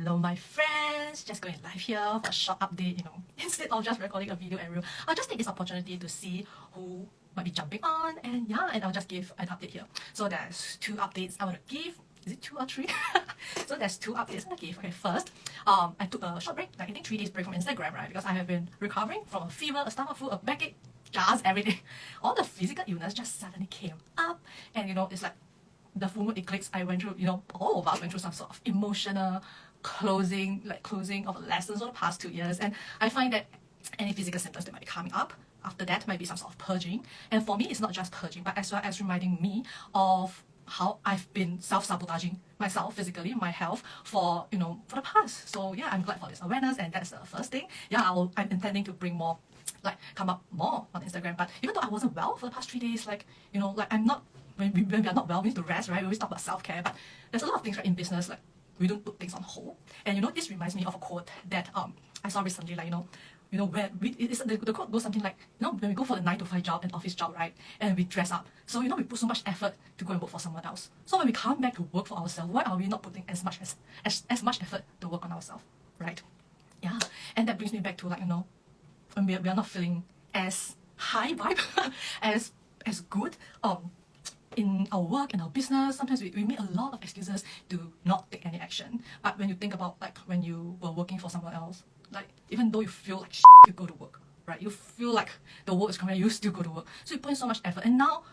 Hello my friends, just going live here for a short update, instead of just recording a video and reel. I'll just take this opportunity to see who might be jumping on, and I'll just give an update here. So there's two updates I want to give. Is it two or three? So there's two updates I want to give. Okay, first, I took a short break, like I think 3 days break from Instagram, right? Because I have been recovering from a fever, a stomach flu, a backache, just everything. All the physical illness just suddenly came up, and it's like the full moon eclipse I went through, all of us went through some sort of emotional closing of lessons over the past 2 years. And I find that any physical symptoms that might be coming up after that might be some sort of purging. And for me, it's not just purging, but as well as reminding me of how I've been self-sabotaging myself physically, my health for for the past. So yeah, I'm glad for this awareness, and that's the first thing. Yeah, I'm intending to bring more, come up more on Instagram. But even though I wasn't well for the past 3 days, I'm not, when we are not well, we need to rest, right? We always talk about self-care, but there's a lot of things, right, in business, like we don't put things on hold. And this reminds me of a quote that I saw recently, where the quote goes something like, when we go for the 9 to 5 job, an office job, right, and we dress up, so we put so much effort to go and work for someone else. So when we come back to work for ourselves, why are we not putting as much effort to work on ourselves, right? Yeah, and that brings me back to when we are not feeling as high vibe, as good in our work, in our business. Sometimes we make a lot of excuses to not take any action. But when you think about when you were working for someone else, even though you feel like shit, you go to work, right? You feel like the work is coming, you still go to work. So you put in so much effort, and now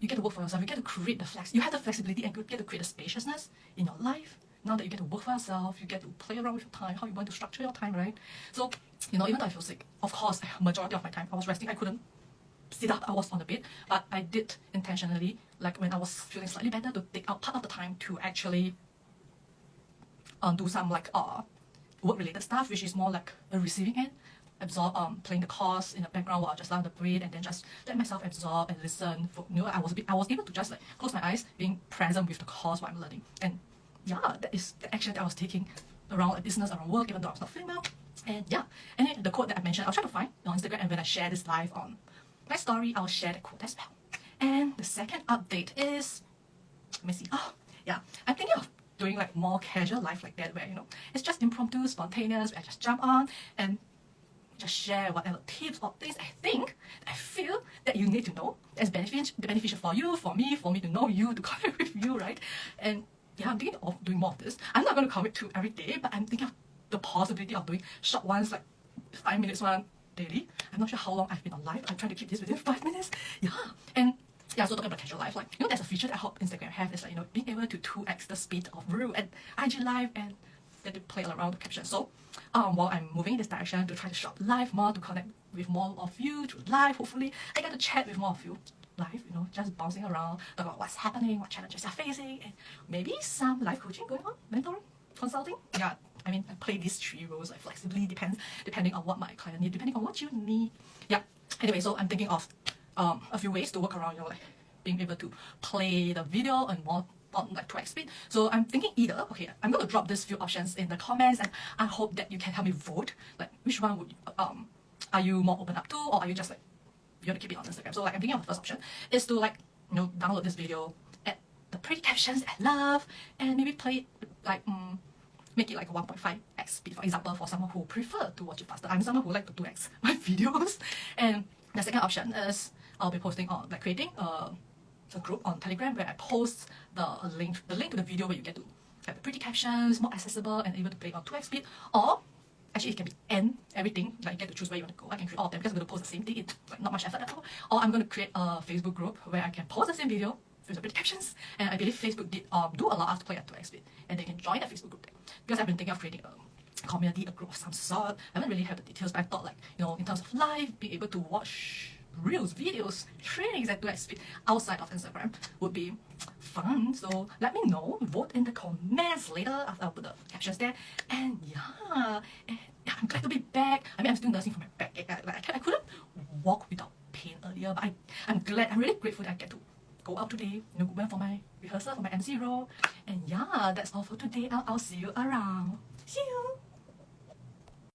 you get to work for yourself. You get to create you have the flexibility, and you get to create the spaciousness in your life. Now that you get to work for yourself, you get to play around with your time, how you want to structure your time, right? So even though I feel sick, of course, majority of my time I was resting. I couldn't sit up, I was on the bed, but I did intentionally, when I was feeling slightly better, to take out part of the time to actually do some work-related stuff, which is more like a receiving end, absorb, playing the course in the background while I just lie on the bed, and then just let myself absorb and listen. I was able to just close my eyes, being present with the course what I'm learning. And yeah, that is the action that I was taking around business, around work, even though I was not feeling well. And yeah, and then the quote that I mentioned, I'll try to find on Instagram, and when I share this live on my story, I'll share the quote as well. And the second update is, let me see. Oh yeah, I'm thinking of doing more casual life like that, where it's just impromptu, spontaneous, where I just jump on and just share whatever tips or things I feel that you need to know that's beneficial for you, for me to know you, to connect with you, right? And yeah, I'm thinking of doing more of this. I'm not going to commit to every day, but I'm thinking of the possibility of doing short ones, 5 minutes one daily. I'm not sure how long I've been on live. I'm trying to keep this within 5 minutes. Yeah, and yeah, so talking about casual life, there's a feature that I hope Instagram have, is being able to 2x the speed of real and IG live, and then to play around the caption. So while I'm moving in this direction to try to shop live more, to connect with more of you through live, hopefully I get to chat with more of you live, just bouncing around, talk about what's happening, what challenges you're facing, and maybe some life coaching going on, mentoring, consulting. Yeah, I mean, I play these 3 roles, flexibly, depending on what my client needs, depending on what you need. Yeah, anyway, so I'm thinking of a few ways to work around being able to play the video and more on 2x speed. So I'm thinking either, okay, I'm going to drop these few options in the comments, and I hope that you can help me vote, which one would are you more open up to, or are you just you want to keep it on Instagram? So I'm thinking of the first option is to download this video, add the pretty captions that I love, and maybe play it make it 1.5x speed, for example, for someone who prefer to watch it faster. I'm someone who like to 2x my videos. And the second option is I'll be posting on creating a group on Telegram, where I post the link to the video, where you get to have the pretty captions, more accessible, and able to play on 2x speed. Or actually, it can be everything, you get to choose where you want to go. I can create all of them because I'm going to post the same thing. It's not much effort at all. Or I'm going to create a Facebook group where I can post the same video with the pretty captions, and I believe Facebook did do allow us to play at 2x speed, and they can join that Facebook group there. Because I've been thinking of creating a community, a group of some sort. I haven't really had the details, but I thought in terms of live, being able to watch reels, videos, trainings at 2x speed outside of Instagram would be fun. So let me know, vote in the comments later after I put the captions there. And yeah, I'm glad to be back. I mean, I'm still nursing from my back. I couldn't walk without pain earlier, but I'm glad, I'm really grateful that I get to go out today, went for my rehearsal for my MC role. And yeah, that's all for today. I'll see you around. See you.